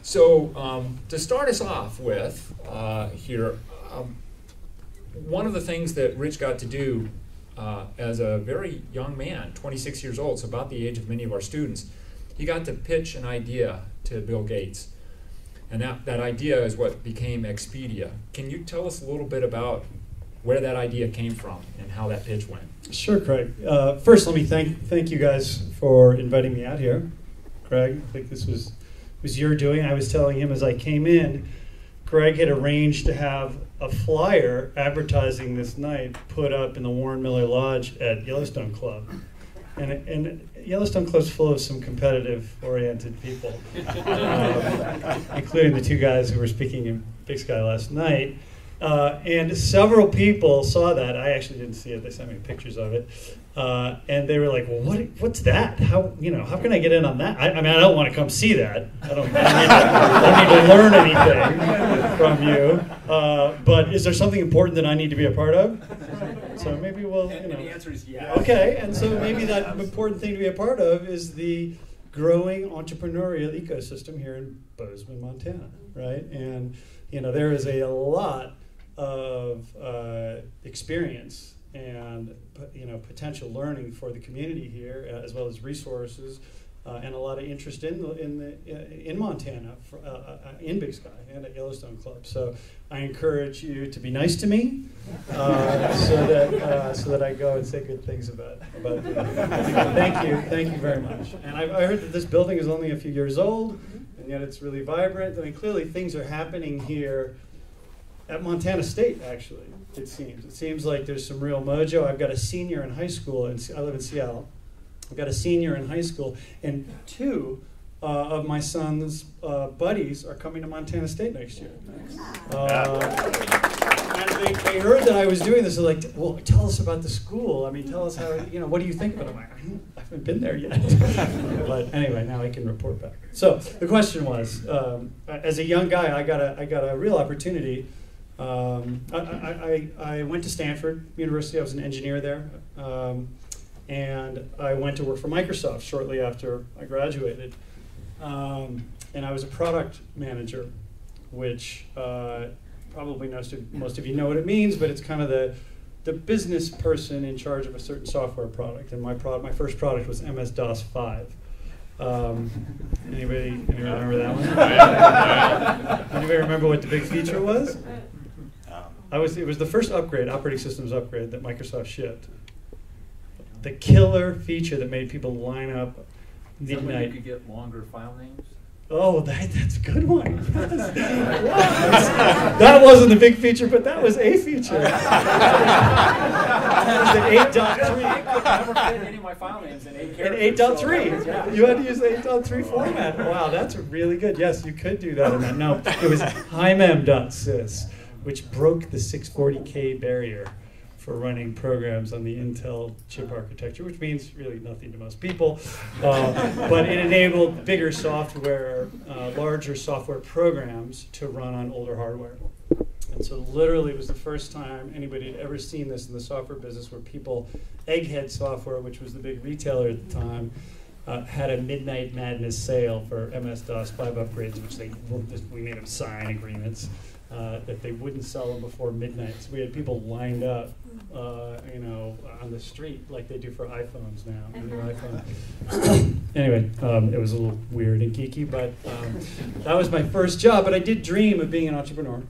So to start us off with here, one of the things that Rich got to do as a very young man, 26 years old, so about the age of many of our students, he got to pitch an idea to Bill Gates. And that idea is what became Expedia. Can you tell us a little bit about where that idea came from and how that pitch went? Sure, Craig. First, let me thank you guys for inviting me out here. Craig, I think this was your doing. I was telling him as I came in, Greg had arranged to have a flyer advertising this night put up in the Warren Miller Lodge at Yellowstone Club. And Yellowstone Club's full of some competitive-oriented people, including the two guys who were speaking in Big Sky last night. And several people saw that. I actually didn't see it. They sent me pictures of it. And they were like, well, what's that? How can I get in on that? I mean, I don't want to come see that. I don't need to learn anything from you. But is there something important that I need to be a part of? So maybe we'll, And the answer is yes. Okay, and so maybe that important thing to be a part of is the growing entrepreneurial ecosystem here in Bozeman, Montana, right? And, there is a lot of experience and potential learning for the community here, as well as resources, and a lot of interest in Montana, in Big Sky and at Yellowstone Club. So I encourage you to be nice to me, so that I go and say good things about it. Thank you very much. And I heard that this building is only a few years old, and yet it's really vibrant. I mean, clearly things are happening here at Montana State, actually, it seems. It seems like there's some real mojo. I've got a senior in high school, and I live in Seattle. I've got a senior in high school, and two of my son's buddies are coming to Montana State next year. And they heard that I was doing this. They're like, well, tell us about the school. I mean, tell us how, what do you think of it? I'm like, I haven't been there yet. But anyway, now I can report back. So the question was, as a young guy, I got a real opportunity. I went to Stanford University. I was an engineer there. And I went to work for Microsoft shortly after I graduated. And I was a product manager, which probably most of you know what it means, but it's kind of the business person in charge of a certain software product. And my first product was MS-DOS 5. Anybody remember that one? Anybody remember what the big feature was? It was the first operating systems upgrade that Microsoft shipped. The killer feature that made people line up midnight. Somebody you could get longer file names? Oh, that's a good one. That wasn't the big feature, but that was a feature. That was at 8.3. I could never fit any of my file names in 8 characters. At 8.3. You had to use the 8.3 format. Wow, that's really good. Yes, you could do that in that. No, it was HIMEM.sys, which broke the 640K barrier for running programs on the Intel chip architecture, which means really nothing to most people. But it enabled bigger software, larger software programs to run on older hardware. And so literally it was the first time anybody had ever seen this in the software business where Egghead Software, which was the big retailer at the time, had a midnight madness sale for MS-DOS 5 upgrades, which we made them sign agreements. That they wouldn't sell them before midnight. So we had people lined up, on the street like they do for iPhones now. The new iPhone. Anyway, it was a little weird and geeky, but that was my first job. But I did dream of being an entrepreneur.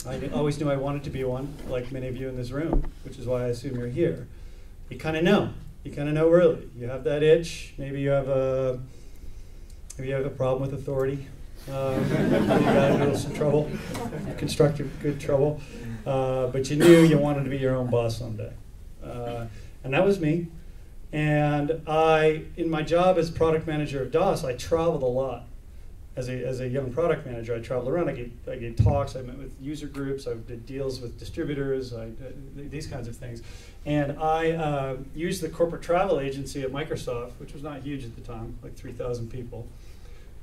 I always knew I wanted to be one, like many of you in this room, which is why I assume you're here. You kind of know. You kind of know early. You have that itch. Maybe you have a problem with authority. You got into some trouble, constructive, good trouble, but you knew you wanted to be your own boss someday, and that was me. And in my job as product manager of DOS, I traveled a lot. As a young product manager, I traveled around. I gave talks. I met with user groups. I did deals with distributors. These kinds of things, and I used the corporate travel agency at Microsoft, which was not huge at the time, like 3,000 people.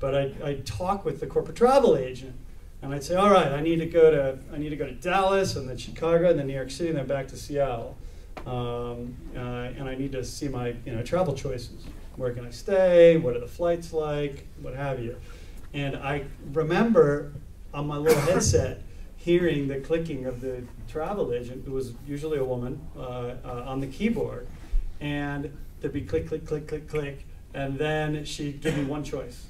But I'd talk with the corporate travel agent, and I'd say, all right, I need to go to Dallas, and then Chicago, and then New York City, and then back to Seattle. And I need to see my travel choices. Where can I stay? What are the flights like? What have you? And I remember on my little headset hearing the clicking of the travel agent, who was usually a woman, on the keyboard. And there'd be click, click, click, click, click, and then she'd give me one choice.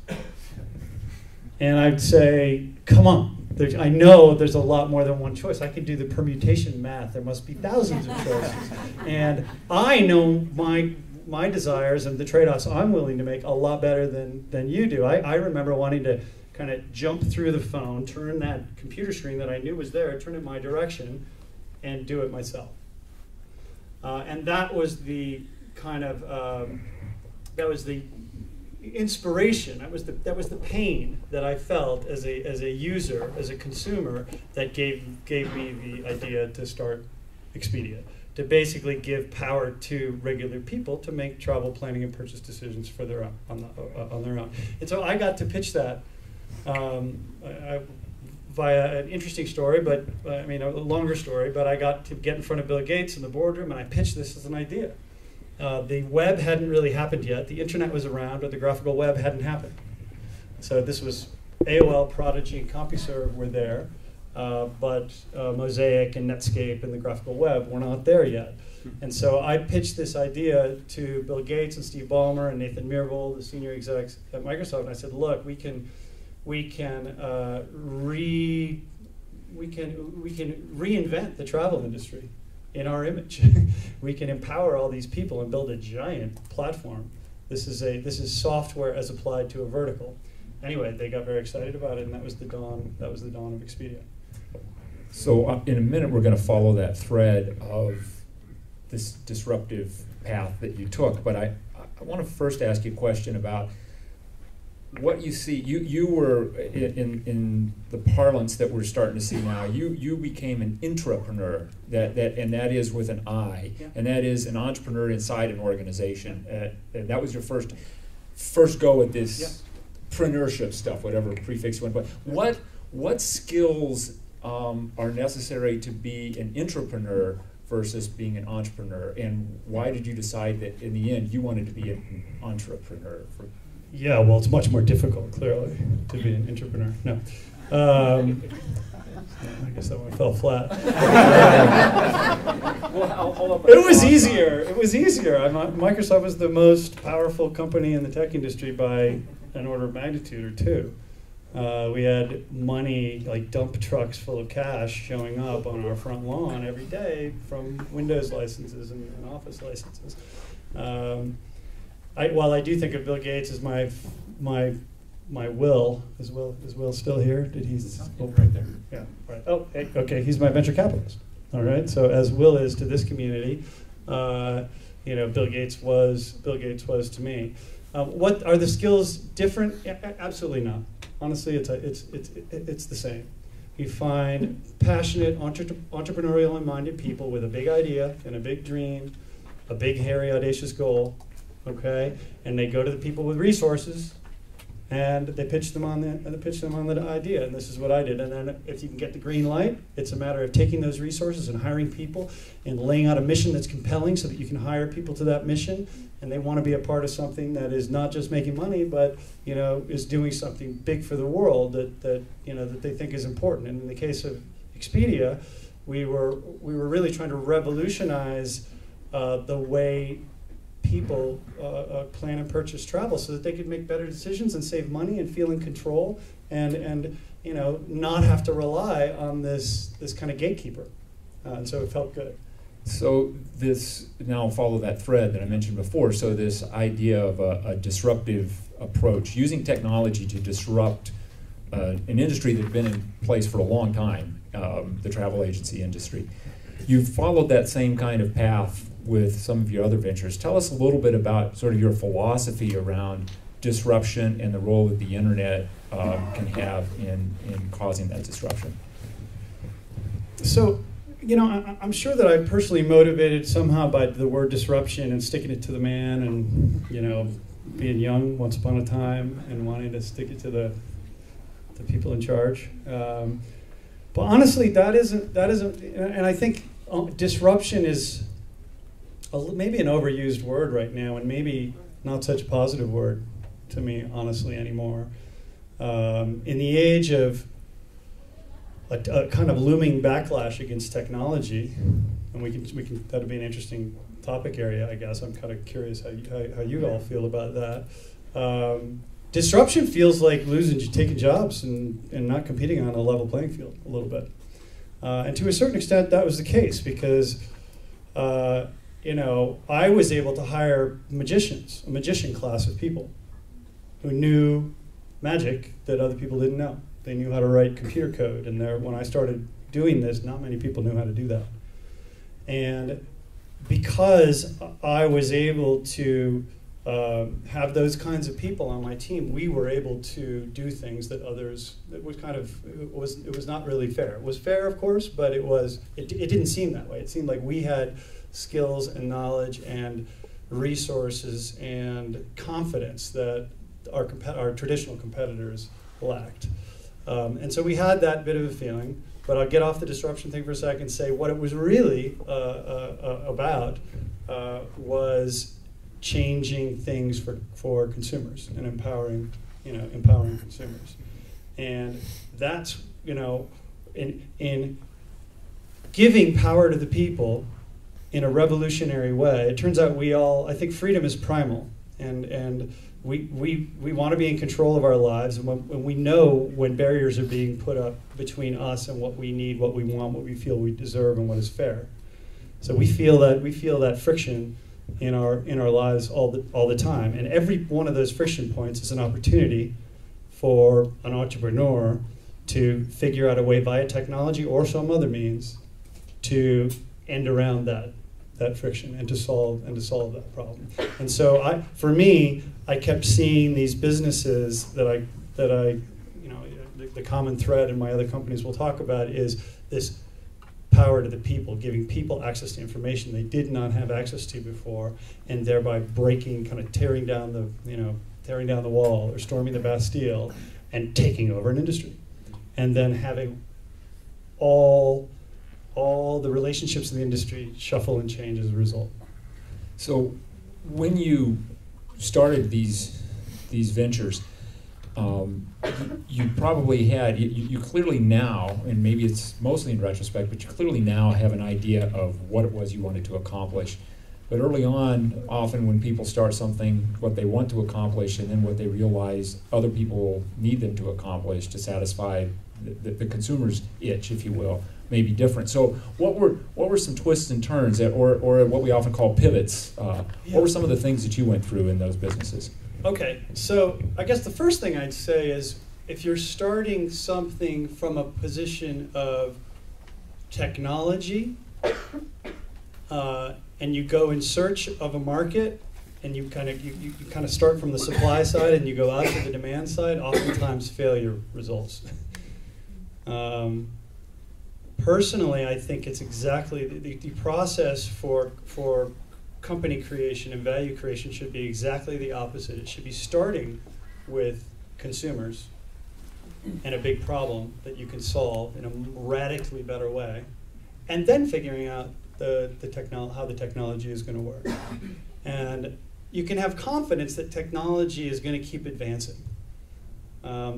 And I'd say, come on, I know there's a lot more than one choice. I can do the permutation math. There must be thousands of choices. And I know my desires and the trade-offs I'm willing to make a lot better than you do. I remember wanting to kind of jump through the phone, turn that computer screen that I knew was there, turn it my direction, and do it myself. And that was the kind of, that was the inspiration, that was the pain that I felt as a user, as a consumer, that gave me the idea to start Expedia, to basically give power to regular people to make travel planning and purchase decisions for their on their own. And so I got to pitch that via an interesting story, but I mean a longer story. But I got to get in front of Bill Gates in the boardroom, and I pitched this as an idea. The web hadn't really happened yet. The internet was around, but the graphical web hadn't happened. So this was AOL, Prodigy, and CompuServe were there, but Mosaic and Netscape and the graphical web were not there yet. And so I pitched this idea to Bill Gates and Steve Ballmer and Nathan Myhrvold, the senior execs at Microsoft, and I said, look, we can reinvent the travel industry in our image. We can empower all these people and build a giant platform. This is software as applied to a vertical. Anyway, they got very excited about it, and that was the dawn of Expedia. So in a minute, we're going to follow that thread of this disruptive path that you took. But I want to first ask you a question about what you see. You were in the parlance that we're starting to see now. You became an intrapreneur, and that is with an I, yeah. And that is an entrepreneur inside an organization. And that was your first go at this, yeah, preneurship stuff, whatever prefix you want to put. What skills are necessary to be an intrapreneur versus being an entrepreneur, and why did you decide that in the end you wanted to be an entrepreneur? Yeah, well, it's much more difficult, clearly, to be an entrepreneur. No. I guess that one fell flat. It was easier. It was easier. Microsoft was the most powerful company in the tech industry by an order of magnitude or two. We had money, like dump trucks full of cash, showing up on our front lawn every day from Windows licenses and Office licenses. While I do think of Bill Gates as my Will, is Will still here? Did he? Oh, right there. Yeah. Right. Oh, hey, okay. He's my venture capitalist. All right. So as Will is to this community, Bill Gates was to me. What are the skills different? Absolutely not. Honestly, it's the same. You find passionate, entrepreneurial and minded people with a big idea and a big dream, a big, hairy, audacious goal. Okay, and they go to the people with resources, and they pitch them on the idea. And this is what I did. And then if you can get the green light, it's a matter of taking those resources and hiring people and laying out a mission that's compelling, so that you can hire people to that mission, and they want to be a part of something that is not just making money, but is doing something big for the world that they think is important. And in the case of Expedia, we were really trying to revolutionize the way people plan and purchase travel, so that they could make better decisions and save money and feel in control, and not have to rely on this kind of gatekeeper. And so it felt good. So this, now I'll follow that thread that I mentioned before. So this idea of a disruptive approach, using technology to disrupt an industry that's been in place for a long time, the travel agency industry. You've followed that same kind of path with some of your other ventures. Tell us a little bit about sort of your philosophy around disruption and the role that the internet can have in causing that disruption. So, I'm sure that I'm personally motivated somehow by the word disruption and sticking it to the man, and being young once upon a time and wanting to stick it to the people in charge. But honestly, that isn't, and I think disruption is maybe an overused word right now, and maybe not such a positive word to me, honestly, anymore. In the age of a kind of looming backlash against technology, and we can that'd be an interesting topic area, I guess. I'm kind of curious how you all feel about that. Disruption feels like taking jobs and not competing on a level playing field a little bit. And to a certain extent, that was the case because, I was able to hire a magician class of people who knew magic that other people didn't know. They knew how to write computer code, and when I started doing this, not many people knew how to do that. And because I was able to have those kinds of people on my team, we were able to do things that others, it was not really fair. It was fair, of course, but it didn't seem that way. It seemed like we had skills and knowledge and resources and confidence that our traditional competitors lacked. And so we had that bit of a feeling, but I'll get off the disruption thing for a second and say what it was really about was changing things for consumers and empowering consumers. And that's, in giving power to the people in a revolutionary way, it turns out I think freedom is primal, and we want to be in control of our lives, and when we know when barriers are being put up between us and what we need, what we want, what we feel we deserve, and what is fair. So we feel that friction in our lives all the time, and every one of those friction points is an opportunity for an entrepreneur to figure out a way via technology or some other means to end around that friction and to solve that problem. And so for me, I kept seeing these businesses that the common thread in my other companies we'll talk about is this power to the people, giving people access to information they did not have access to before, and thereby tearing down the wall or storming the Bastille and taking over an industry, and then having all the relationships in the industry shuffle and change as a result. So when you started these ventures, you probably had, you clearly now, and maybe it's mostly in retrospect, but you clearly now have an idea of what it was you wanted to accomplish. But early on, often when people start something, what they want to accomplish, and then what they realize other people need them to accomplish to satisfy the consumer's itch, if you will, may be different. So what were some twists and turns, or what we often call pivots? What were some of the things that you went through in those businesses? Okay, so I guess the first thing I'd say is if you're starting something from a position of technology and you go in search of a market and you kind of start from the supply side and you go out to the demand side, oftentimes failure results. Personally, I think it's exactly the process for company creation and value creation should be exactly the opposite. It should be starting with consumers and a big problem that you can solve in a radically better way, and then figuring out how the technology is going to work. And you can have confidence that technology is going to keep advancing.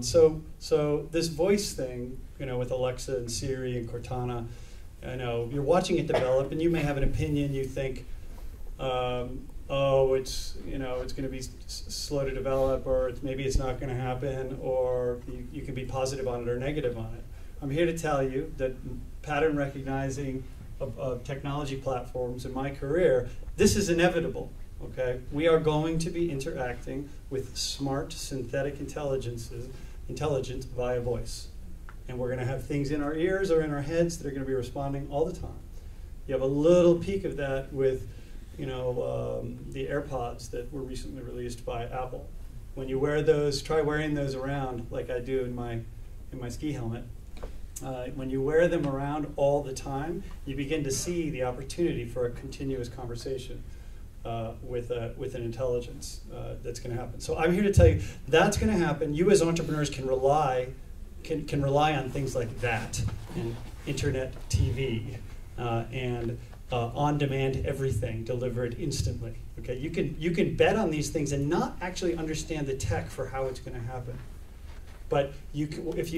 So this voice thing, with Alexa and Siri and Cortana, you're watching it develop, and you may have an opinion. You think, it's going to be slow to develop, or maybe it's not going to happen, or you can be positive on it or negative on it. I'm here to tell you that pattern recognizing of technology platforms in my career, this is inevitable. Okay, we are going to be interacting with smart synthetic intelligence via voice, and we're going to have things in our ears or in our heads that are going to be responding all the time. You have a little peek of that with the AirPods that were recently released by Apple. When you wear those, try wearing those around like I do in my ski helmet. When you wear them around all the time, you begin to see the opportunity for a continuous conversation with an intelligence that's going to happen. So I'm here to tell you that's going to happen. You as entrepreneurs can rely on things like that, and internet TV, and on-demand everything delivered instantly. Okay, you can bet on these things and not actually understand the tech for how it's going to happen. But if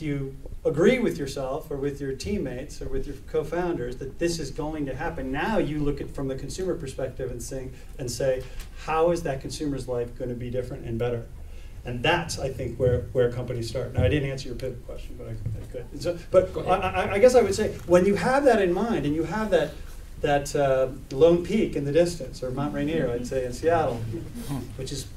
you agree with yourself or with your teammates or with your co-founders that this is going to happen, now you look at from the consumer perspective and say, how is that consumer's life going to be different and better? And that's, I think, where companies start. Now, I didn't answer your pivot question, but I could. So, but I guess I would say, when you have that in mind and you have that Lone Peak in the distance, or Mount Rainier, I'd say, in Seattle, which is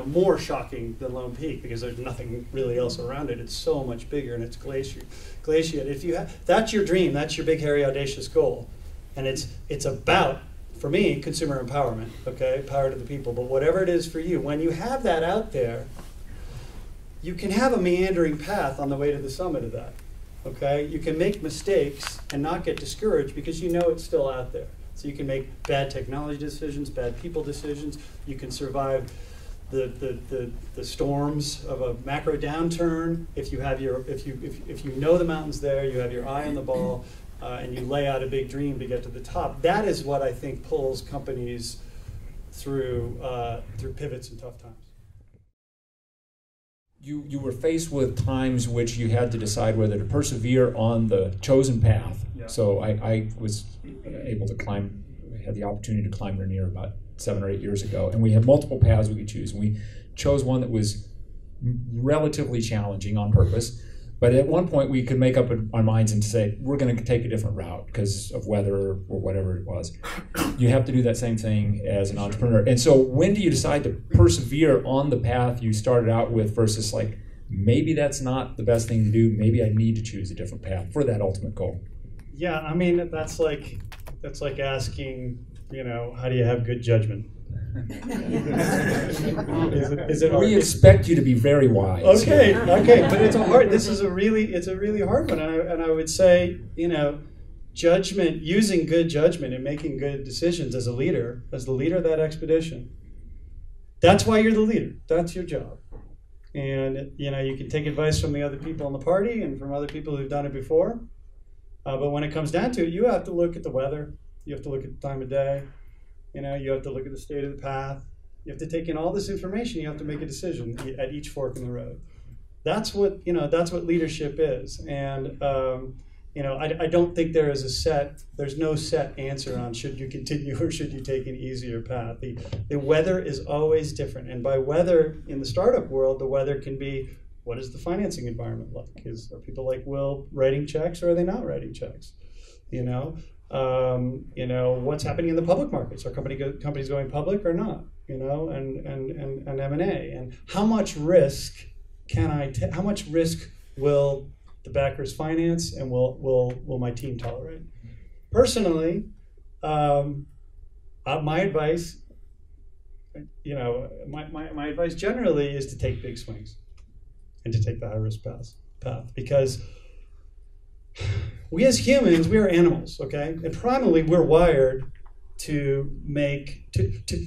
more shocking than Lone Peak because there's nothing really else around it. It's so much bigger and it's glaciated. If you that's your dream, that's your big, hairy, audacious goal, and it's about, for me, consumer empowerment. Okay, power to the people. But whatever it is for you, when you have that out there, you can have a meandering path on the way to the summit of that. Okay, you can make mistakes and not get discouraged because you know it's still out there. So you can make bad technology decisions, bad people decisions. You can survive the storms of a macro downturn if you have if you know the mountain's there, you have your eye on the ball, and you lay out a big dream to get to the top. That is what I think pulls companies through pivots in tough times. You were faced with times which you had to decide whether to persevere on the chosen path. Yeah. So I was able to climb, had the opportunity to climb Rainier about 7 or 8 years ago, and we had multiple paths we could choose. And we chose one that was relatively challenging on purpose, but at one point we could make up our minds and say, we're going to take a different route because of weather or whatever it was. You have to do that same thing as an entrepreneur. And so when do you decide to persevere on the path you started out with versus like, maybe that's not the best thing to do, maybe I need to choose a different path for that ultimate goal? Yeah, I mean, that's like asking, how do you have good judgment? is it we expect you to be very wise. Okay, but it's a really hard one, and I would say, judgment, using good judgment and making good decisions as the leader of that expedition. That's why you're the leader. That's your job. And you can take advice from the other people in the party and from other people who've done it before. But when it comes down to it, you have to look at the weather. You have to look at the time of day. You have to look at the state of the path. You have to take in all this information. You have to make a decision at each fork in the road. That's what leadership is. And I don't think there's no set answer on should you continue or should you take an easier path. The weather is always different. And by weather in the startup world, the weather can be, what is the financing environment like? Are people like Will writing checks or are they not writing checks? What's happening in the public markets? Are companies going public or not? And M&A, and how much risk can I take? How much risk will the backers finance, and will my team tolerate? Personally, my advice, my advice generally is to take big swings and to take the high risk path because we as humans, we are animals, okay? And primarily we're wired to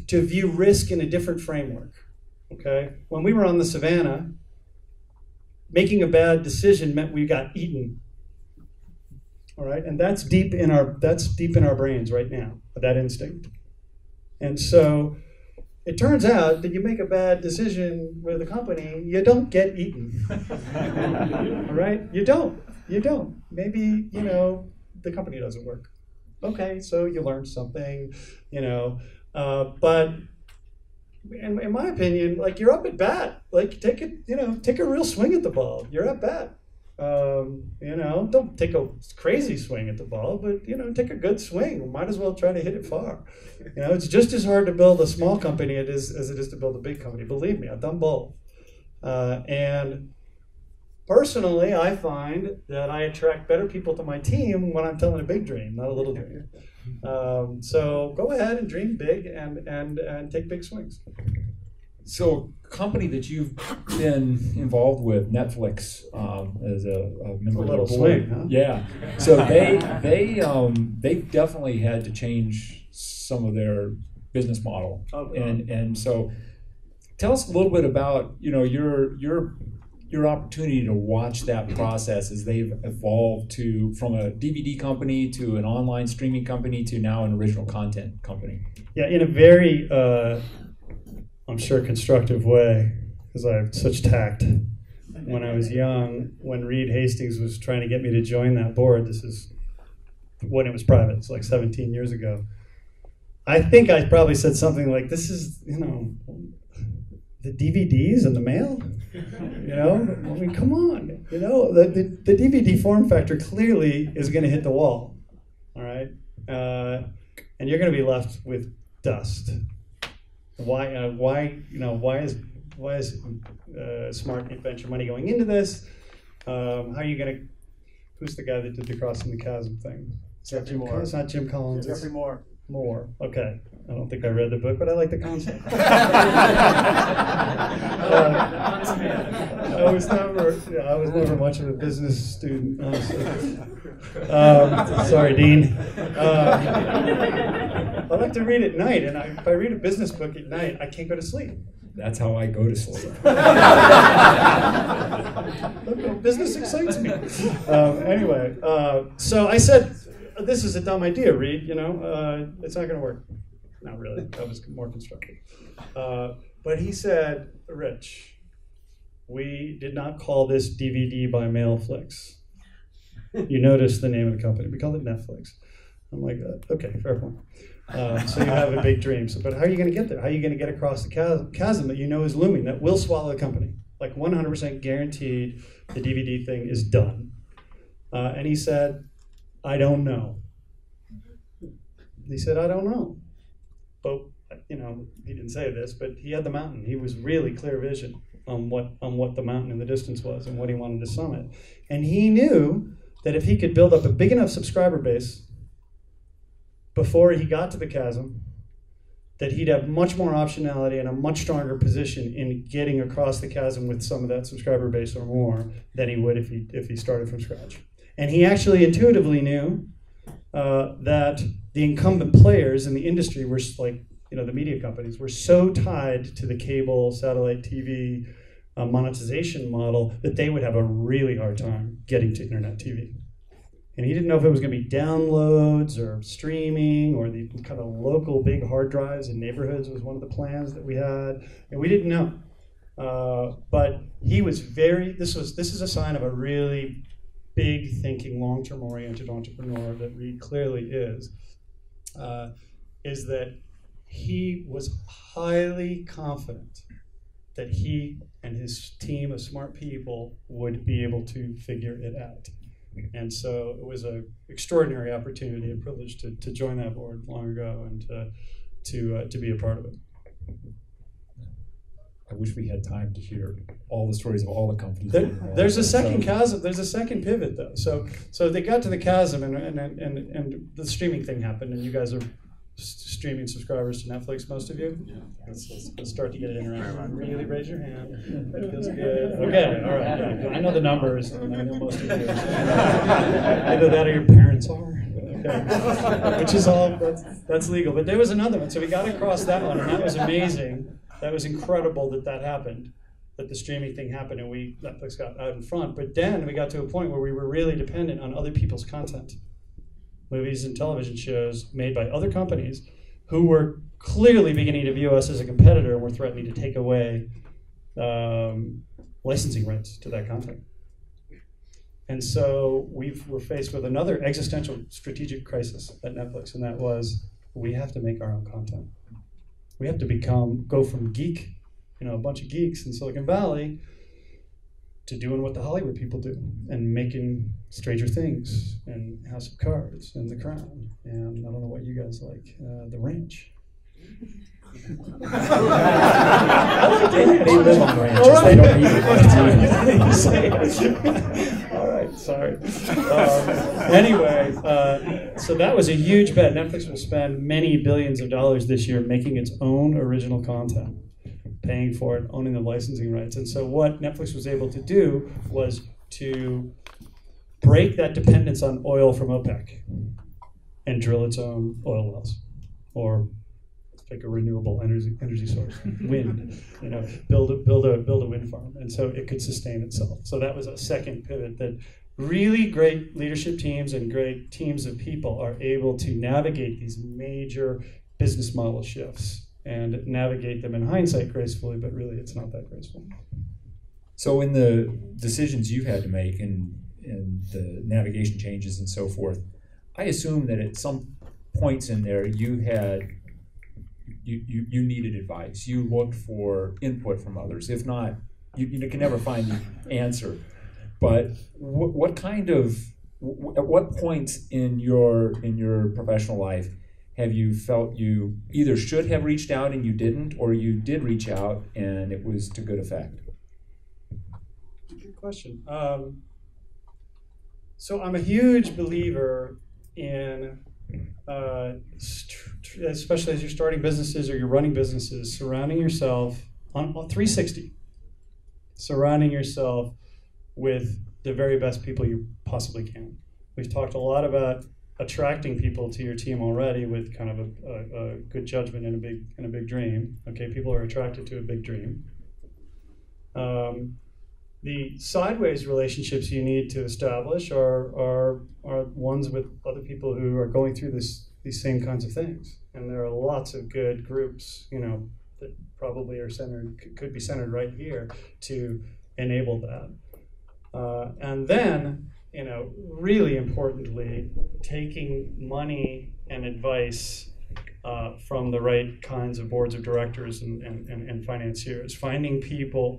view risk in a different framework, okay? When we were on the savannah, making a bad decision meant we got eaten, all right? And that's deep in our brains right now, that instinct. And so it turns out that you make a bad decision with a company, you don't get eaten, all right? You don't. Maybe, the company doesn't work. Okay, so you learned something, but in my opinion, like, you're up at bat. Like, take a real swing at the ball. You're at bat. Don't take a crazy swing at the ball, but, take a good swing. Might as well try to hit it far. It's just as hard to build a small company as it is to build a big company. Believe me, I've done both. And personally, I find that I attract better people to my team when I'm telling a big dream, not a little dream. So go ahead and dream big and take big swings. So, a company that you've been involved with, Netflix, as a member of the board. Swing, huh? Yeah. So they definitely had to change some of their business model, and so tell us a little bit about your opportunity to watch that process as they've evolved from a DVD company to an online streaming company to now an original content company. Yeah, in a very, I'm sure, constructive way. because I have such tact. When I was young, when Reed Hastings was trying to get me to join that board, this is when it was private, it's like 17 years ago. I think I probably said something like, this is, the DVDs in the mail? I mean, come on. The DVD form factor clearly is going to hit the wall, all right? And you're going to be left with dust. Why is smart venture money going into this? How are you going to? Who's the guy that did the Crossing the Chasm thing? Is that Jim Collins? It's not Jim Collins. Jeffrey Moore. Moore. Okay. I don't think I read the book, but I like the concept. I was never much of a business student, honestly. Sorry, Dean. I like to read at night, and if I read a business book at night, I can't go to sleep. That's how I go to sleep. Business excites me. Anyway, so I said, this is a dumb idea, Reed. It's not going to work. Not really. That was more constructive. But he said, Rich, we did not call this DVD by Mailflix. You notice the name of the company. We called it Netflix. I'm like, okay, fair point. So you have a big dream. But how are you going to get there? How are you going to get across the chasm that you know is looming, that will swallow the company? Like 100% guaranteed the DVD thing is done. And he said, I don't know. He said, I don't know. But, he didn't say this, but he had the mountain. He was really clear vision on what the mountain in the distance was and what he wanted to summit. And he knew that if he could build up a big enough subscriber base before he got to the chasm, that he'd have much more optionality and a much stronger position in getting across the chasm with some of that subscriber base or more than he would if he started from scratch. And he actually intuitively knew that the incumbent players in the industry were the media companies were so tied to the cable, satellite TV monetization model that they would have a really hard time getting to internet TV. And he didn't know if it was going to be downloads or streaming or the kind of local big hard drives in neighborhoods was one of the plans that we had. And we didn't know. But he was this is a sign of a really big thinking, long-term oriented entrepreneur that Reed clearly is that he was highly confident that he and his team of smart people would be able to figure it out. And so it was an extraordinary opportunity and privilege to join that board long ago and to be a part of it. I wish we had time to hear all the stories of all the companies. There's a second chasm. There's a second pivot though. So they got to the chasm and the streaming thing happened, and you guys are streaming subscribers to Netflix, most of you? Yeah. Let's start to get it in around. Really raise your hand. That feels good. Okay, all right. Yeah. I know the numbers, and I know most of you. Either that or your parents are. Okay. Which is all, that's legal. But there was another one. So we got across that one, and that was amazing. That was incredible that happened, that the streaming thing happened, and Netflix got out in front. But then we got to a point where we were really dependent on other people's content. Movies and television shows made by other companies who were clearly beginning to view us as a competitor and were threatening to take away licensing rights to that content. And so we're faced with another existential strategic crisis at Netflix, and that was we have to make our own content. We have to go from geek, a bunch of geeks in Silicon Valley, to doing what the Hollywood people do and making Stranger Things and House of Cards and The Crown and I don't know what you guys like, The Ranch. I like The Ranch. They live on ranches. Right. They don't eat All right, sorry. Anyway, so that was a huge bet. Netflix will spend many billions of dollars this year making its own original content, paying for it, owning the licensing rights. And so what Netflix was able to do was to break that dependence on oil from OPEC and drill its own oil wells, or pick a renewable energy source, wind, build a wind farm. And so it could sustain itself. So that was a second pivot that really great leadership teams and great teams of people are able to navigate these major business model shifts and navigate them in hindsight gracefully, but really it's not that graceful. So in the decisions you've had to make and the navigation changes and so forth, I assume that at some points in there you needed advice. You looked for input from others. If not, you can never find the answer. But at what points in your professional life have you felt you either should have reached out and you didn't, or you did reach out and it was to good effect? Good question. So I'm a huge believer in, especially as you're starting businesses or you're running businesses, surrounding yourself on 360, surrounding yourself with the very best people you possibly can. We've talked a lot about attracting people to your team already with kind of a good judgment and a big dream. Okay, people are attracted to a big dream. The sideways relationships you need to establish are ones with other people who are going through these same kinds of things. And there are lots of good groups, that probably are could be centered right here to enable that. And then, really importantly, taking money and advice from the right kinds of boards of directors and financiers. Finding people,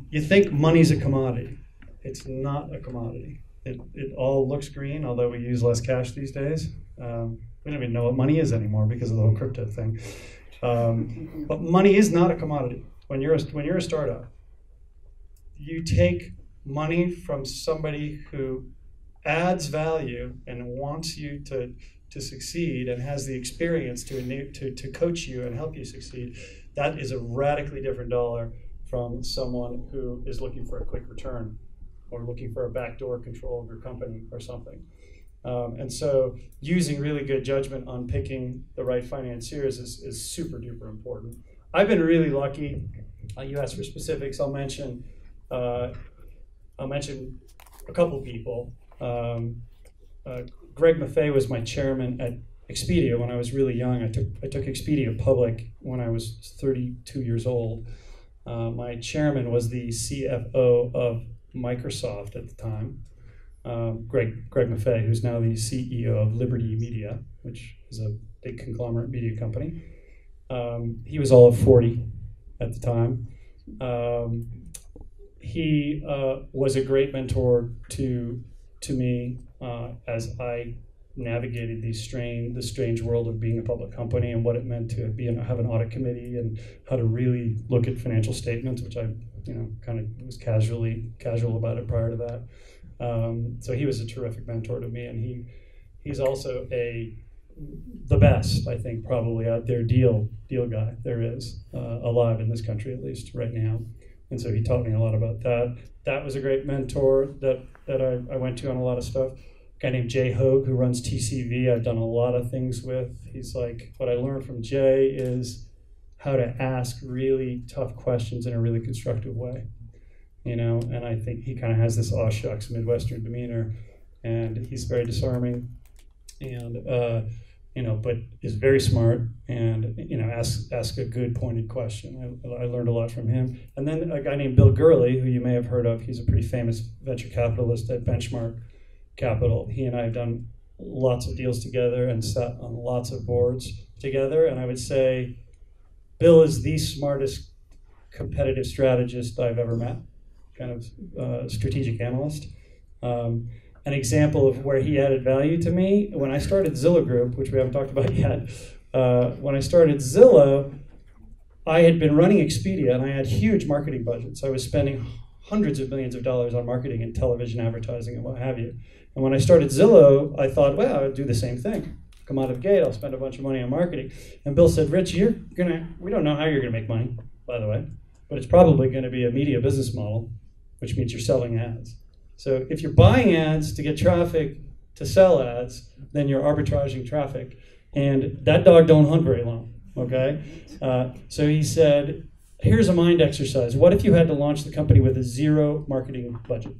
you think money's a commodity. It's not a commodity. It all looks green, although we use less cash these days. We don't even know what money is anymore because of the whole crypto thing. But money is not a commodity. When you're a startup, you take money from somebody who adds value and wants you to succeed and has the experience to coach you and help you succeed. That is a radically different dollar from someone who is looking for a quick return or looking for a backdoor control of your company or something. And so using really good judgment on picking the right financiers is super duper important. I've been really lucky. You asked for specifics. I'll mention a couple people. Greg Maffei was my chairman at Expedia when I was really young. I took Expedia public when I was 32 years old. My chairman was the CFO of Microsoft at the time, Greg Maffei, who's now the CEO of Liberty Media, which is a big conglomerate media company. He was all of 40 at the time. He was a great mentor to me as I navigated the strange world of being a public company and what it meant to have an audit committee and how to really look at financial statements, which I kind of was casual about it prior to that. So he was a terrific mentor to me, and he's also the best, I think, probably out there deal guy there is alive in this country, at least right now. And so he taught me a lot about that. That was a great mentor that I went to on a lot of stuff. A guy named Jay Hogue, who runs TCV, I've done a lot of things with. He's what I learned from Jay is how to ask really tough questions in a really constructive way. And I think he kind of has this aw shucks Midwestern demeanor, and he's very disarming, and but is very smart, and ask a good pointed question. I learned a lot from him. And then a guy named Bill Gurley, who you may have heard of. He's a pretty famous venture capitalist at Benchmark Capital. He and I have done lots of deals together and sat on lots of boards together. And I would say Bill is the smartest competitive strategist I've ever met, kind of strategic analyst. An example of where he added value to me, when I started Zillow Group, which we haven't talked about yet, when I started Zillow, I had been running Expedia and I had huge marketing budgets. I was spending hundreds of millions of dollars on marketing and television advertising and what have you. And when I started Zillow, I thought, well, I'll do the same thing. Come out of the gate, I'll spend a bunch of money on marketing. And Bill said, Rich, we don't know how you're gonna make money, by the way, but it's probably gonna be a media business model, which means you're selling ads. So if you're buying ads to get traffic to sell ads, then you're arbitraging traffic. And that dog don't hunt very long, okay? So he said, here's a mind exercise. What if you had to launch the company with a zero marketing budget?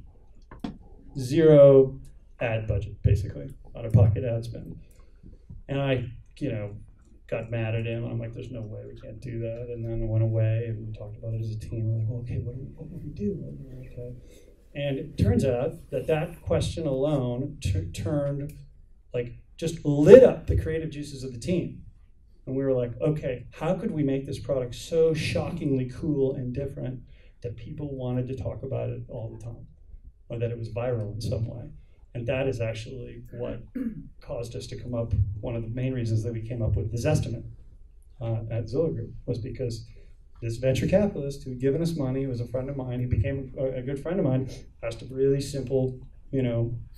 Zero ad budget, basically, out-of-pocket ad spend. And I, got mad at him. I'm like, there's no way, we can't do that. And then I went away and we talked about it as a team. We're like, well, okay, what do we do? Okay. And it turns out that question alone turned, like, just lit up the creative juices of the team. And we were like, okay, how could we make this product so shockingly cool and different that people wanted to talk about it all the time, or that it was viral in some way? And that is actually what caused us to come up, one of the main reasons that we came up with the Zestimate at Zillow Group, was because this venture capitalist who had given us money, who was a friend of mine, he became a good friend of mine, asked a really simple,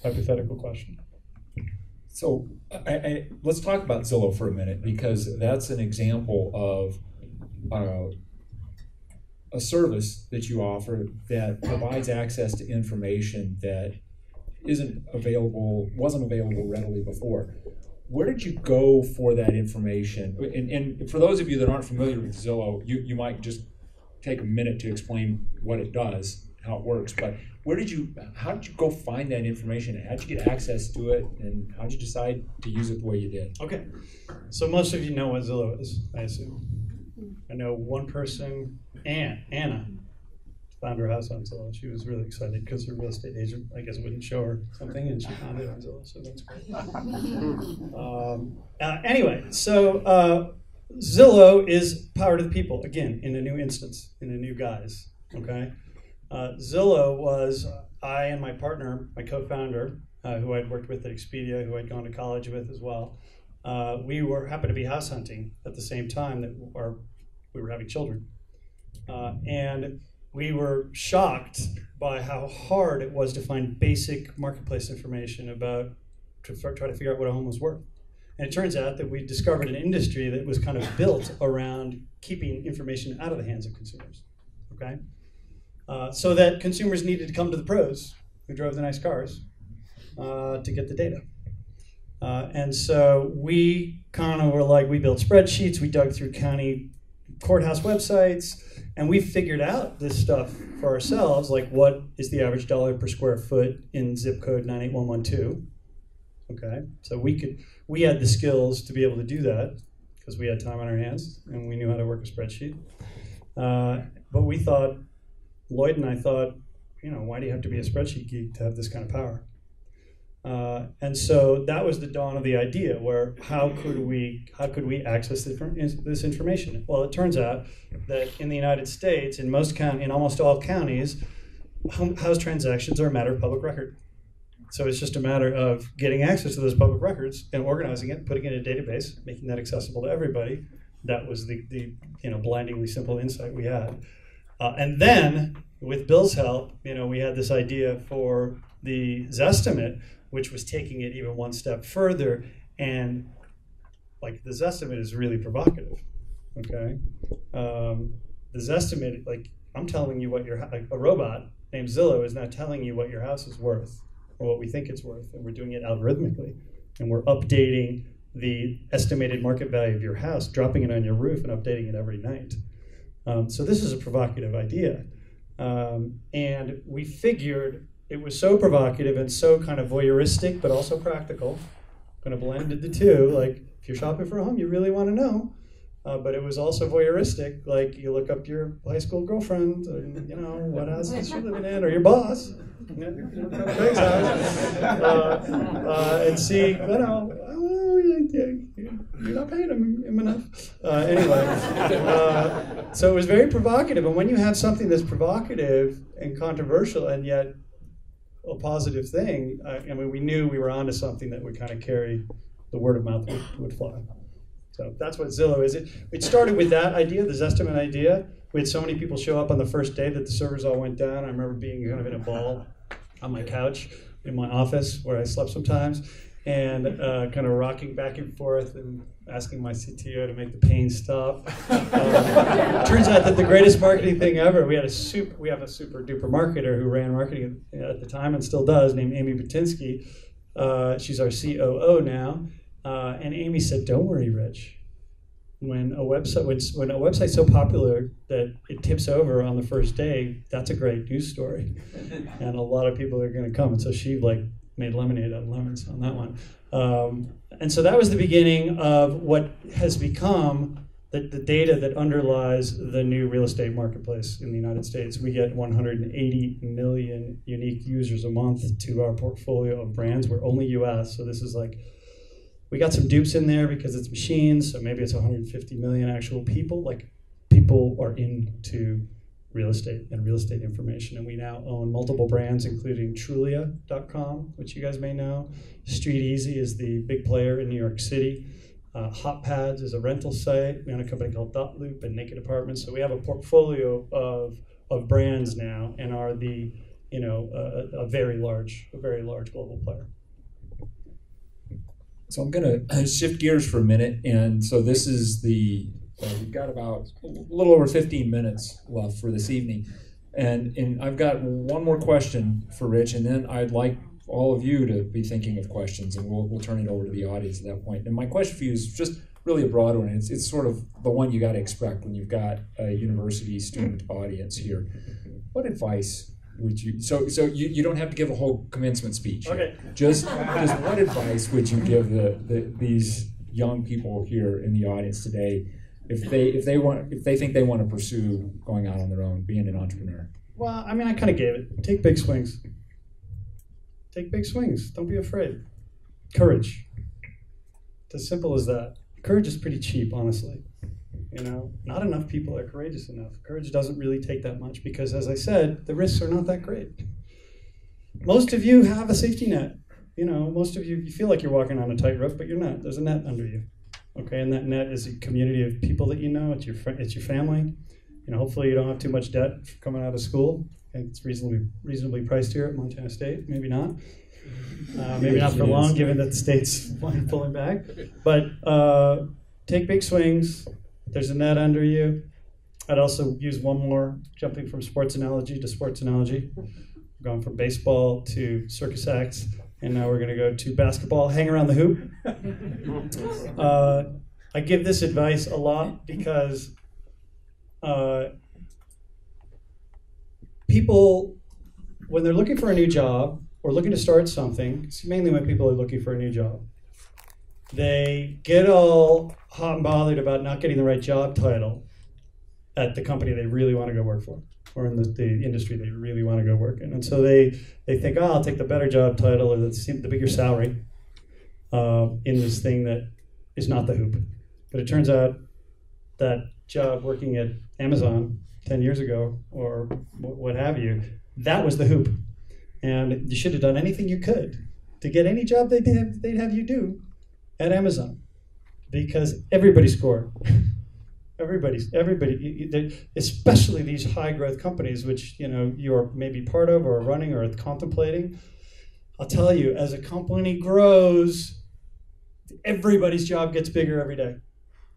hypothetical question. So let's talk about Zillow for a minute, because that's an example of a service that you offer that provides access to information that wasn't available readily before. Where did you go for that information? And for those of you that aren't familiar with Zillow, you might just take a minute to explain what it does, how it works. But how did you go find that information? How did you get access to it? And how did you decide to use it the way you did? Okay, so most of you know what Zillow is, I assume. I know one person, Anna, found her house on Zillow. She was really excited because her real estate agent, I guess, wouldn't show her something, and she found it on Zillow, so that's great. Anyway, so Zillow is power to the people, again, in a new instance, in a new guise, okay? Zillow was I and my partner, my co-founder, who I'd worked with at Expedia, who I'd gone to college with as well. We happened to be house hunting at the same time that we were having children. And we were shocked by how hard it was to find basic marketplace information to try to figure out what a home was worth. And it turns out that we discovered an industry that was kind of built around keeping information out of the hands of consumers, okay? So that consumers needed to come to the pros who drove the nice cars to get the data. And so we kind of were like, we built spreadsheets, we dug through county courthouse websites, and we figured out this stuff for ourselves, like what is the average dollar per square foot in zip code 98112. Okay, so we had the skills to be able to do that because we had time on our hands and we knew how to work a spreadsheet. But we thought, Lloyd and I thought, why do you have to be a spreadsheet geek to have this kind of power? And so that was the dawn of the idea, where how could we access this information? Well, it turns out that in the United States, in almost all counties, house transactions are a matter of public record. So it's just a matter of getting access to those public records and organizing it, putting it in a database, making that accessible to everybody. That was the blindingly simple insight we had. And then, with Bill's help, we had this idea for the Zestimate, which was taking it even one step further. And like the Zestimate is really provocative, okay? The Zestimate, like I'm telling you what a robot named Zillow is now telling you what your house is worth, or what we think it's worth, and we're doing it algorithmically. And we're updating the estimated market value of your house, dropping it on your roof and updating it every night. So this is a provocative idea. And we figured it was so provocative and so kind of voyeuristic, but also practical, kind of blended the two. Like, if you're shopping for a home, you really want to know. But it was also voyeuristic, like you look up your high school girlfriend, and, what house is she living in, or your boss, Craig's house, and see, you're not paying him enough. Anyway, so it was very provocative. And when you have something that's provocative and controversial, and yet a positive thing, we knew we were onto something that would kind of carry the word of mouth would fly. So that's what Zillow is. It started with that idea, the Zestimate idea. We had so many people show up on the first day that the servers all went down. I remember being kind of in a ball on my couch in my office where I slept sometimes, and kind of rocking back and forth and asking my CTO to make the pain stop. Turns out that the greatest marketing thing ever, we have a super duper marketer who ran marketing at the time and still does, named Amy Butinsky. She's our COO now. And Amy said, "Don't worry, Rich. When a website's so popular that it tips over on the first day, that's a great news story, and a lot of people are going to come." And so she made lemonade out of lemons on that one. And so that was the beginning of what has become the data that underlies the new real estate marketplace in the United States. We get 180 million unique users a month to our portfolio of brands. We're only US, so this is like, we got some dupes in there because it's machines, so maybe it's 150 million actual people. Like, people are into real estate and real estate information, and we now own multiple brands, including Trulia.com, which you guys may know. Street Easy is the big player in New York City. Hot Pads is a rental site. We own a company called Dot Loop and Naked Apartments. So we have a portfolio of brands now, and are the a very large global player. So I'm going to shift gears for a minute, and so this is we've got about a little over 15 minutes left for this evening, and I've got one more question for Rich, and then I'd like all of you to be thinking of questions, and we'll turn it over to the audience at that point. And my question for you is just really a broad one. It's sort of the one you got to expect when you've got a university student audience here. What advice would you? So you don't have to give a whole commencement speech. Okay. Just what advice would you give these young people here in the audience today if they think they want to pursue going out on their own, being an entrepreneur? Well, I mean, I kind of gave it. Take big swings. Take big swings. Don't be afraid. Courage. It's as simple as that. Courage is pretty cheap, honestly. Not enough people are courageous enough. Courage doesn't really take that much because, as I said, the risks are not that great. Most of you have a safety net. Most of you feel like you're walking on a tightrope, but you're not. There's a net under you. Okay, and that net is a community of people that you know. It's your family. Hopefully you don't have too much debt coming out of school. I think it's reasonably priced here at Montana State. Maybe not. Maybe not for long, given that the state's pulling back. But take big swings. There's a net under you. I'd also use one more, jumping from sports analogy to sports analogy. We're going from baseball to circus acts, and now we're going to go to basketball. Hang around the hoop. I give this advice a lot because people, when they're looking for a new job or looking to start something, it's mainly when people are looking for a new job, they get all hot and bothered about not getting the right job title at the company they really want to go work for, or in the industry they really want to go work in. And so they think, I'll take the better job title or the bigger salary in this thing that is not the hoop. But it turns out that job working at Amazon 10 years ago, or what have you, that was the hoop. And you should have done anything you could to get any job they'd have you do at Amazon, because everybody scored. Everybody, especially these high growth companies, which you're maybe part of or running or contemplating. I'll tell you, as a company grows, everybody's job gets bigger every day.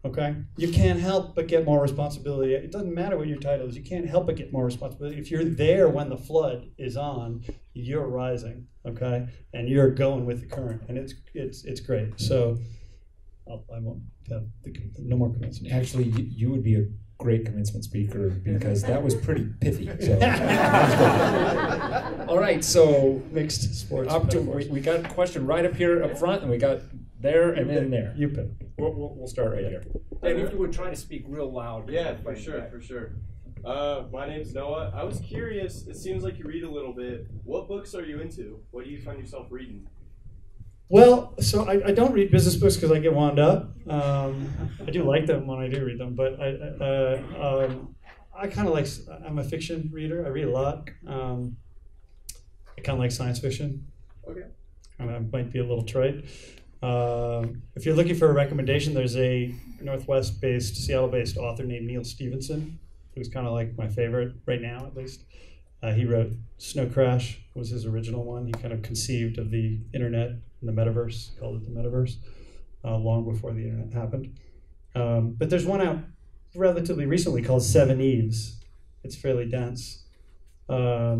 Okay? You can't help but get more responsibility. It doesn't matter what your title is. You can't help but get more responsibility. If you're there when the flood is on, you're rising, okay? And you're going with the current, and it's great. So I won't have no more commencement. Actually, you would be a great commencement speaker because that was pretty pithy. So. All right, so mixed sports. We got a question right up here up front, and we got there and then there. You pick. We'll start right here. And if you would try to speak real loud. Yeah, for sure. My name's Noah. I was curious, it seems like you read a little bit. What books are you into? What do you find yourself reading? Well, so I don't read business books because I get wound up. I do like them when I do read them, but I kind of like, I'm a fiction reader. I read a lot. I kind of like science fiction. Okay. Kind might be a little trite. If you're looking for a recommendation, there's a Northwest-based, Seattle-based author named Neil Stephenson, who's kind of like my favorite right now, at least. He wrote Snow Crash, was his original one. He kind of conceived of the internet and the metaverse, called it the metaverse, long before the internet happened. But there's one out relatively recently called Seven Eves. It's fairly dense, but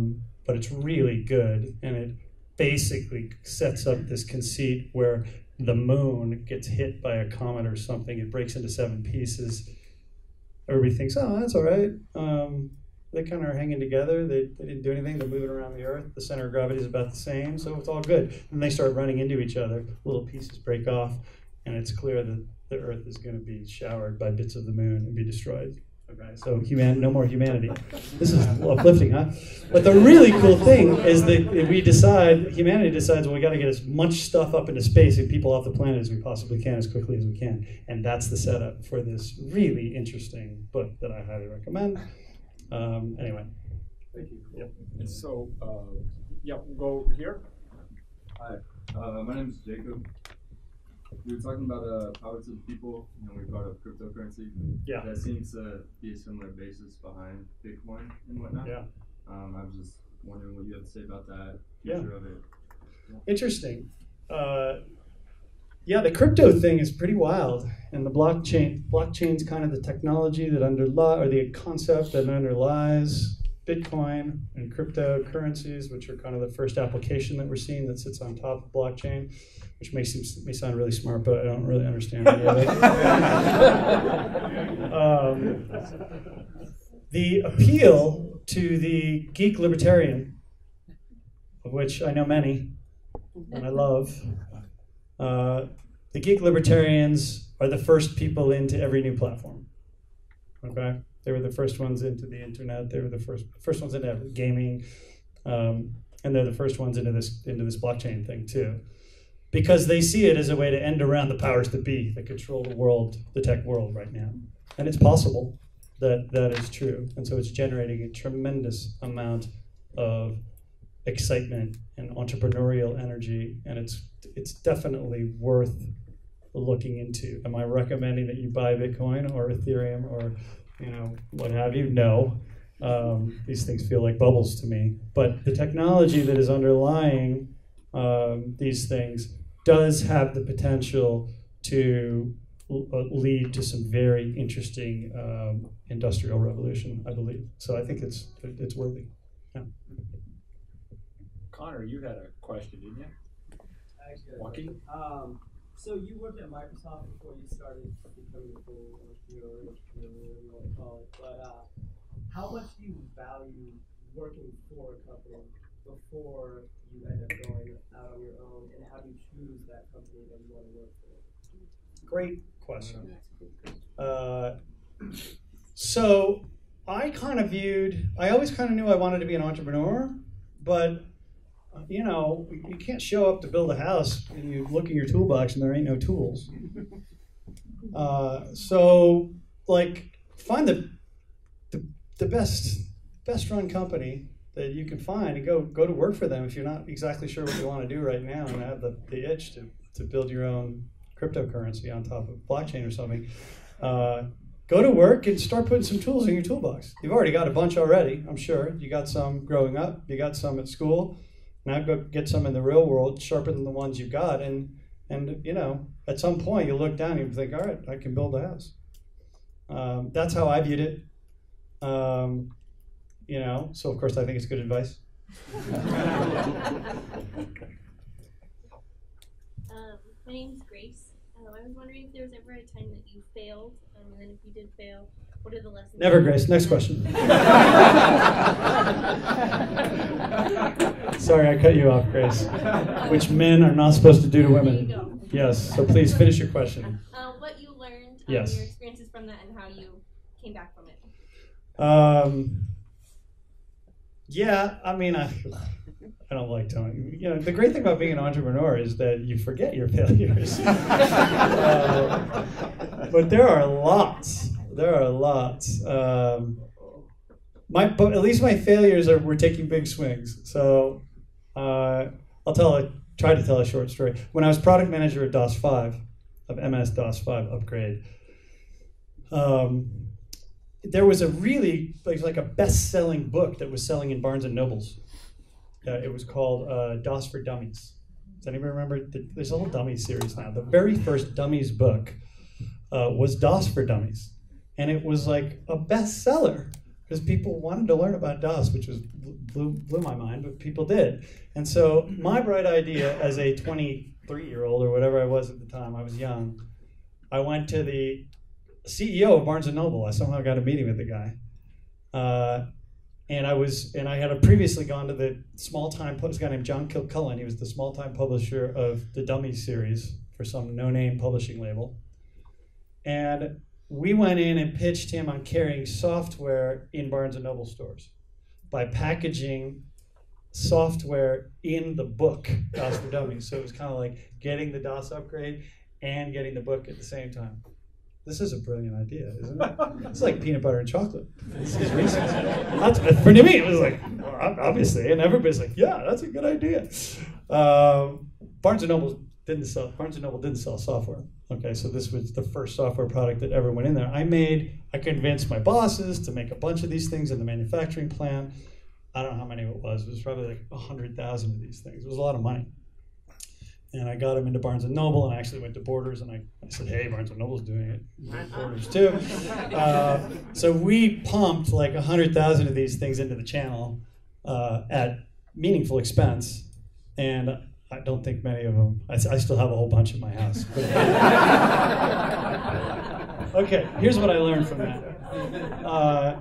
it's really good, and it basically sets up this conceit where the moon gets hit by a comet or something. It breaks into 7 pieces. Everybody thinks, oh, that's all right. They kind of are hanging together. They didn't do anything. They're moving around the Earth. The center of gravity is about the same, so it's all good. And they start running into each other. Little pieces break off, and it's clear that the Earth is going to be showered by bits of the moon and be destroyed. Okay, so no more humanity. This is uplifting, huh? But the really cool thing is that humanity decides, well, we got to get as much stuff up into space and people off the planet as we possibly can, as quickly as we can. And that's the setup for this really interesting book that I highly recommend. Anyway. Thank you. Yep. So, we'll go here. Hi, my name is Jacob. We were talking about power to the people, and we brought up cryptocurrency. Yeah. That seems to be a similar basis behind Bitcoin and whatnot. Yeah. I was just wondering what you have to say about that, Yeah. future of it. Interesting. The crypto thing is pretty wild, and the blockchain's kind of the technology that or the concept that underlies Bitcoin and cryptocurrencies, which are kind of the first application that we're seeing that sits on top of blockchain, which may sound really smart, but I don't really understand any of it. The appeal to the geek libertarian, of which I know many, and I love, the geek libertarians are the first people into every new platform. Okay, they were the first ones into the internet. They were the first ones into gaming, and they're the first ones into this blockchain thing too, because they see it as a way to end around the powers that be that control the world, the tech world right now, and it's possible that is true, and so it's generating a tremendous amount of excitement and entrepreneurial energy, and it's definitely worth looking into. Am I recommending that you buy Bitcoin or Ethereum or what have you? No. These things feel like bubbles to me. But the technology that is underlying these things does have the potential to lead to some very interesting industrial revolution, I believe. So I think it's worthy. Yeah. Connor, you had a question, didn't you? Joaquin? So you worked at Microsoft before you started becoming a full entrepreneur, whatever you want to call it. But how much do you value working for a company before you end up going out on your own? And how do you choose that company that you want to work for? Great question. So I always kind of knew I wanted to be an entrepreneur, but you can't show up to build a house and you look in your toolbox and there ain't no tools. So find the best run company that you can find and go to work for them if you're not exactly sure what you want to do right now and have the itch to build your own cryptocurrency on top of blockchain or something. Go to work and start putting some tools in your toolbox. You've already got a bunch already, I'm sure. You got some growing up, you got some at school. Now go get some in the real world, sharper than the ones you got, and at some point you look down and you think, all right, I can build a house. That's how I viewed it. So of course I think it's good advice. My name's Grace. I was wondering if there was ever a time that you failed, and then if you did fail, what are the lessons? Never, Grace. Next question. Sorry, I cut you off, Grace. Which men are not supposed to do to women. There you go. Yes, so please finish your question. What you learned, Yes. your experiences from that, and how you came back from it. I don't like telling you. The great thing about being an entrepreneur is that you forget your failures. But there are lots. But at least my failures were taking big swings. So I'll try to tell a short story. When I was product manager at DOS 5, of MS-DOS 5 upgrade, there was a really like a best-selling book that was selling in Barnes and Nobles. It was called DOS for Dummies. Does anybody remember? There's a whole Dummies series now. The very first Dummies book was DOS for Dummies. And it was like a bestseller because people wanted to learn about DOS, which blew my mind, but people did. And so my bright idea as a 23-year-old or whatever I was at the time, I was young, I went to the CEO of Barnes & Noble. I somehow got a meeting with the guy. And I had previously gone to the small-time, this guy named John Kilcullen. He was the small-time publisher of the Dummies series for some no-name publishing label. And we went in and pitched him on carrying software in Barnes & Noble stores by packaging software in the book, DOS for Dummies. So it was kind of like getting the DOS upgrade and getting the book at the same time. This is a brilliant idea, isn't it? It's like peanut butter and chocolate. This is Reese's. For me, it was like, obviously, and everybody's like, yeah, that's a good idea. Barnes & Noble didn't sell software. Okay, so this was the first software product that ever went in there. I convinced my bosses to make a bunch of these things in the manufacturing plant. I don't know how many it was. It was probably like 100,000 of these things. It was a lot of money. And I got them into Barnes & Noble, and I actually went to Borders, and I said, hey, Barnes & Noble's doing it. Borders too. So we pumped like 100,000 of these things into the channel at meaningful expense. And I don't think many of them, I still have a whole bunch in my house. Okay, here's what I learned from that.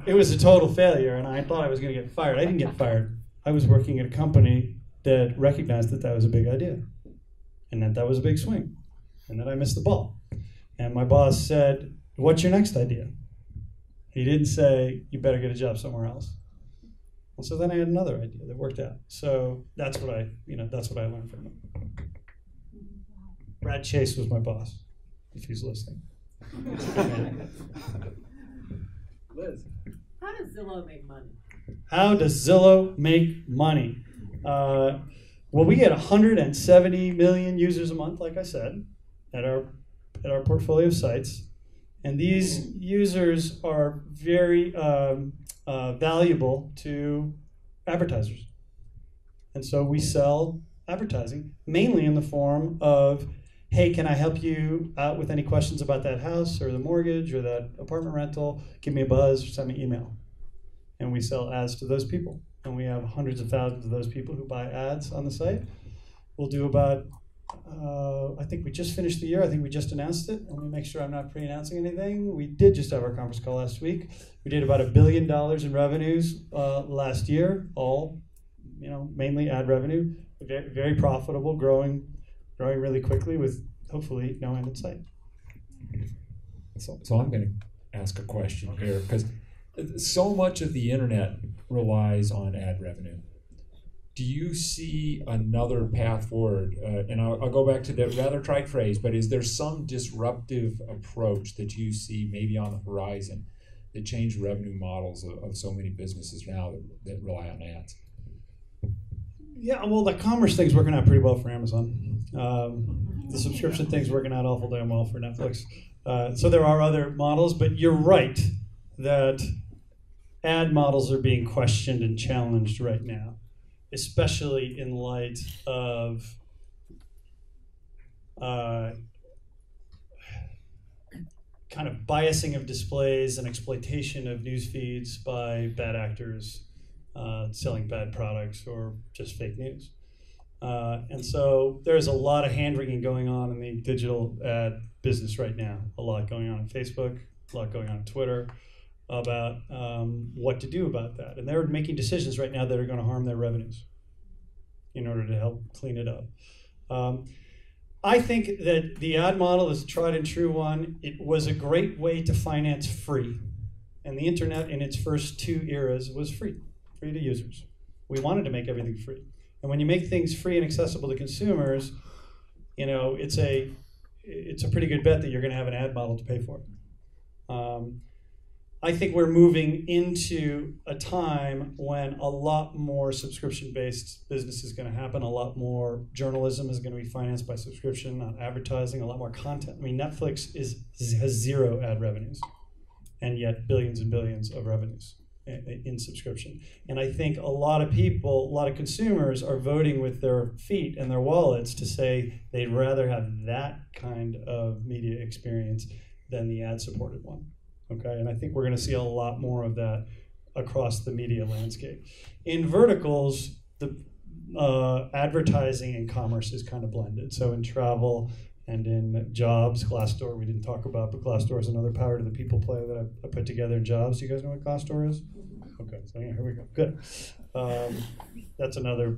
It was a total failure, and I thought I was going to get fired. I didn't get fired. I was working at a company that recognized that that was a big idea, and that was a big swing, and that I missed the ball. And my boss said, what's your next idea? He didn't say, you better get a job somewhere else. And so then I had another idea that worked out. So that's what I learned from him. Brad Chase was my boss, if he's listening. Liz, how does Zillow make money? How does Zillow make money? Well, we get 170 million users a month, like I said, at our portfolio of sites. And these users are very valuable to advertisers. And so we sell advertising, mainly in the form of, hey, can I help you out with any questions about that house or the mortgage or that apartment rental? Give me a buzz or send me an email. And we sell ads to those people. And we have hundreds of thousands of those people who buy ads on the site. We'll do about, I think we just finished the year. I think we just announced it. Let me make sure I'm not pre-announcing anything. We did just have our conference call last week. We did about $1 billion in revenues last year, all, mainly ad revenue. Very, very profitable, growing really quickly with hopefully no end in sight. So I'm going to ask a question here, because so much of the internet relies on ad revenue. Do you see another path forward? And I'll go back to that rather trite phrase, but is there some disruptive approach that you see maybe on the horizon that change revenue models of so many businesses now that rely on ads? Yeah, well, the commerce thing's working out pretty well for Amazon. The subscription thing's working out awful damn well for Netflix. So there are other models, but you're right that ad models are being questioned and challenged right now, especially in light of kind of biasing of displays and exploitation of news feeds by bad actors selling bad products or just fake news. And so there's a lot of hand-wringing going on in the digital ad business right now. A lot going on Facebook, a lot going on Twitter about what to do about that. And they're making decisions right now that are going to harm their revenues in order to help clean it up. I think that the ad model is a tried and true one. It was a great way to finance free. And the internet in its first 2 eras was free to users. We wanted to make everything free. And when you make things free and accessible to consumers, it's a pretty good bet that you're going to have an ad model to pay for it. I think we're moving into a time when a lot more subscription-based business is going to happen. A lot more journalism is going to be financed by subscription, not advertising. A lot more content. I mean, Netflix has 0 ad revenues, and yet billions and billions of revenues in subscription. And I think a lot of people, a lot of consumers are voting with their feet and their wallets to say they'd rather have that kind of media experience than the ad-supported one. Okay, and I think we're going to see a lot more of that across the media landscape. In verticals, the advertising and commerce is kind of blended. So in travel and in jobs, Glassdoor we didn't talk about, but Glassdoor is another power to the people play that I put together in jobs. You guys know what Glassdoor is? Okay. Okay, so yeah, here we go. Good. That's another,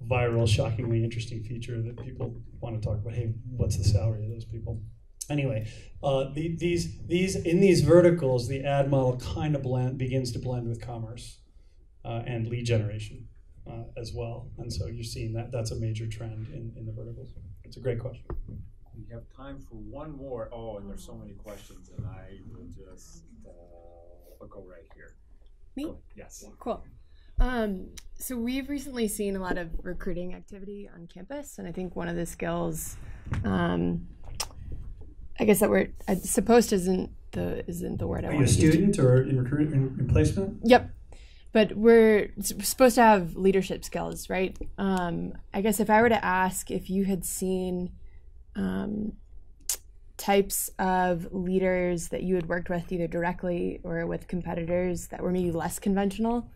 viral, shockingly interesting feature that people want to talk about. Hey, what's the salary of those people? Anyway, in these verticals, the ad model kind of begins to blend with commerce and lead generation as well. And so you're seeing that that's a major trend in the verticals. It's a great question. We have time for one more. Oh, and there's so many questions, and I will just I'll go right here. Me? Go. Yes. Cool. So we've recently seen a lot of recruiting activity on campus, and I think one of the skills, I guess that we're supposed isn't the word I want to use. Are you a student or in placement? Yep. But we're supposed to have leadership skills, right? I guess if I were to ask if you had seen types of leaders that you had worked with either directly or with competitors that were maybe less conventional,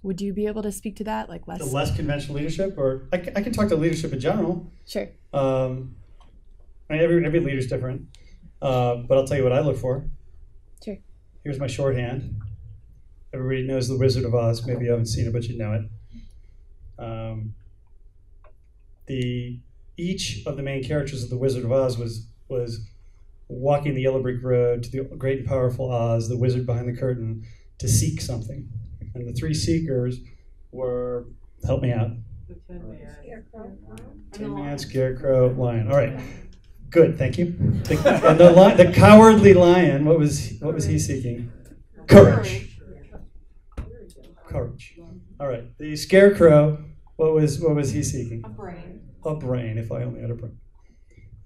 would you be able to speak to that? Like less? The less conventional leadership, or I can talk to leadership in general. Sure. Every leader's different, but I'll tell you what I look for. Sure. Here's my shorthand. Everybody knows The Wizard of Oz. Maybe you haven't seen it, but you know it. Each of the main characters of The Wizard of Oz was walking the yellow brick road to the great and powerful Oz, the wizard behind the curtain, to seek something. And the three seekers were, help me out. Tin Man, Scarecrow, Lion. All right, good, thank you. The cowardly lion, what was he seeking? Courage. Courage. All right, the Scarecrow, what was he seeking? A brain. A brain, if I only had a brain.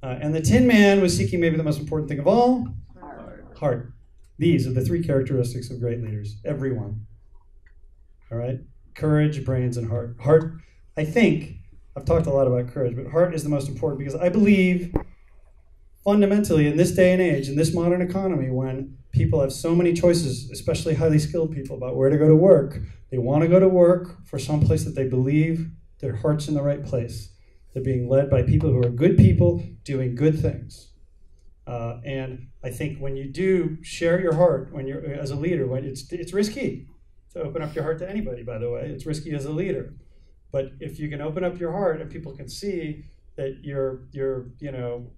And the Tin Man was seeking maybe the most important thing of all, heart. These are the three characteristics of great leaders, everyone. All right? Courage, brains, and heart. Heart, I think, I've talked a lot about courage, but heart is the most important because I believe fundamentally in this day and age, in this modern economy, when people have so many choices, especially highly skilled people, about where to go to work, they want to go to work for some place that they believe their heart's in the right place. They're being led by people who are good people doing good things. And I think when you do share your heart, when you're as a leader, when it's risky to open up your heart to anybody, by the way. It's risky as a leader. But if you can open up your heart and people can see that you're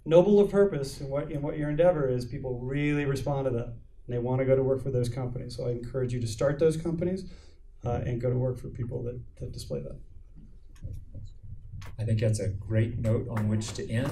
noble of purpose in what your endeavor is, people really respond to that. And they want to go to work for those companies. So I encourage you to start those companies and go to work for people that display that. I think that's a great note on which to end.